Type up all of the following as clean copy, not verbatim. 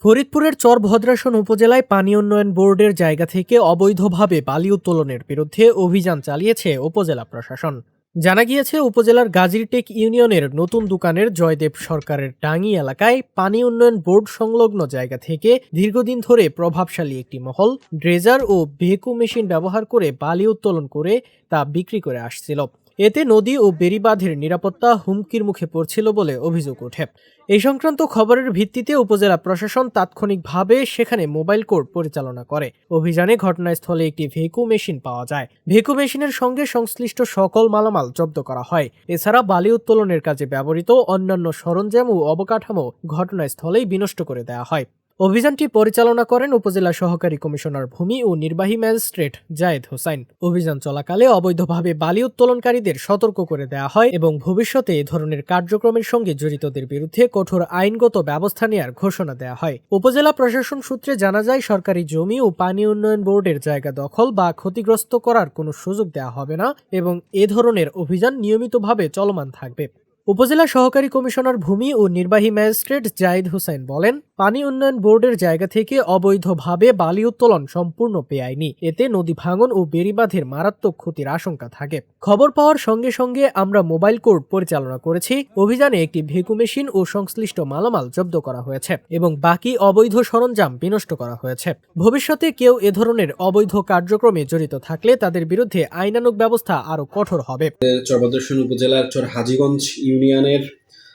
ফরিদপুরের চরভদ্রাসন উপজেলায় পানি উন্নয়ন বোর্ডের জায়গা থেকে অবৈধভাবে বালি উত্তোলনের বিরুদ্ধে অভিযান চালিয়েছে উপজেলা প্রশাসন। জানা গিয়েছে, উপজেলার গাজীরটেক ইউনিয়নের নতুন দোকানের জয়দেব সরকারের ডাঙ্গি এলাকায় পানি উন্নয়ন বোর্ড সংলগ্ন জায়গা থেকে দীর্ঘদিন ধরে প্রভাবশালী একটি মহল ড্রেজার ও ভেকু মেশিন ব্যবহার করে বালি উত্তোলন করে তা বিক্রি করে আসছিল। এতে নদী ও বেড়িবাঁধের নিরাপত্তা হুমকির মুখে পড়ছিল বলে অভিযোগ ওঠে। এই সংক্রান্ত খবরের ভিত্তিতে উপজেলা প্রশাসন তাৎক্ষণিকভাবে সেখানে মোবাইল কোর্ট পরিচালনা করে। অভিযানে ঘটনাস্থলে একটি ভেকু মেশিন পাওয়া যায়। ভেকু মেশিনের সঙ্গে সংশ্লিষ্ট সকল মালামাল জব্দ করা হয়। এছাড়া বালি উত্তোলনের কাজে ব্যবহৃত অন্যান্য সরঞ্জাম ও অবকাঠামো ঘটনাস্থলেই বিনষ্ট করে দেওয়া হয়। অভিযানটি পরিচালনা করেন উপজেলা সহকারী কমিশনার ভূমি ও নির্বাহী ম্যাজিস্ট্রেট জায়েদ হোসাইন। অভিযান চলাকালে অবৈধভাবে বালি উত্তোলনকারীদের সতর্ক করে দেওয়া হয় এবং ভবিষ্যতে এ ধরনের কার্যক্রমের সঙ্গে জড়িতদের বিরুদ্ধে কঠোর আইনগত ব্যবস্থা নেওয়ার ঘোষণা দেওয়া হয়। উপজেলা প্রশাসন সূত্রে জানা যায়, সরকারি জমি ও পানি উন্নয়ন বোর্ডের জায়গা দখল বা ক্ষতিগ্রস্ত করার কোনো সুযোগ দেওয়া হবে না এবং এ ধরনের অভিযান নিয়মিতভাবে চলমান থাকবে। উপজেলা সহকারী কমিশনার ভূমি ও নির্বাহী ম্যাজিস্ট্রেট জায়েদ হোসেন বলেন, পানি উন্নয়ন বোর্ডের জায়গা থেকে অবৈধভাবে বালি উত্তোলন সম্পূর্ণ বেআইনি। এতে নদী ভাঙন ও বেড়িবাঁধের মারাত্মক ক্ষতির আশঙ্কা থাকে। খবর পাওয়ার সঙ্গে সঙ্গে আমরা মোবাইল কোর্ট পরিচালনা করেছি। অভিযানে একটি ভেকু মেশিন ও সংশ্লিষ্ট মালামাল জব্দ করা হয়েছে এবং বাকি অবৈধ সরঞ্জাম বিনষ্ট করা হয়েছে। ভবিষ্যতে কেউ এ ধরনের অবৈধ কার্যক্রমে জড়িত থাকলে তাদের বিরুদ্ধে আইনানুগ ব্যবস্থা আরও কঠোর হবে। চরভদ্রাসন উপজেলার চর হাজীগঞ্জ ইউনিয়নের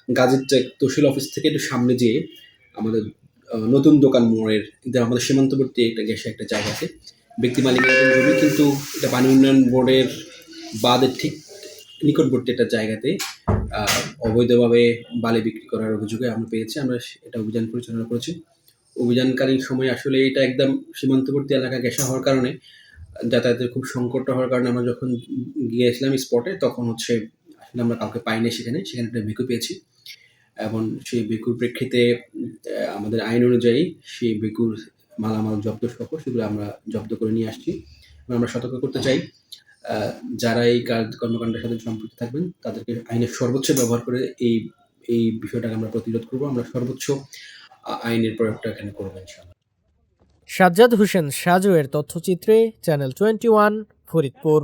গাজীরটেক তহসিল অফিস থেকে একটু সামনে যেয়ে আমাদের নতুন দোকান মোড়ের আমাদের সীমান্তবর্তী একটা গ্যাসে একটা জায়গা আছে। ব্যক্তি মালিকের জমি, কিন্তু এটা পানি উন্নয়ন বোর্ডের বাঁধের ঠিক নিকটবর্তী একটা জায়গাতে অবৈধভাবে বালি বিক্রি করার অভিযোগে আমরা পেয়েছি। আমরা এটা অভিযান পরিচালনা করেছি। অভিযানকালীন সময় আসলে এটা একদম সীমান্তবর্তী এলাকা গ্যাসা হওয়ার কারণে যাতায়াতের খুব সংকট হওয়ার কারণে আমরা যখন গিয়েছিলাম স্পটে, তখন আসলে আমরা কাউকে পাইনি। সেখানে একটা ভেকু পেয়েছি এবং সেই ভেকুর প্রেক্ষিতে আমাদের আইন অনুযায়ী সেই ভেকুর মালামাল জব্দ সহ সেগুলো আমরা জব্দ করে নিয়ে আসছি। আমরা সতর্ক করতে চাই, যারা এই কর্মকাণ্ডের সাথে সম্পৃক্ত থাকবেন তাদেরকে আইনের সর্বোচ্চ ব্যবহার করে এই বিষয়টাকে আমরা প্রতিরোধ করবো। আমরা সর্বোচ্চ আইনের প্রয়োগটা এখানে করবো ইনশাআল্লাহ। সাজ্জাদ হোসেন সাজু এর তথ্যচিত্রে চ্যানেল 21 ফরিদপুর।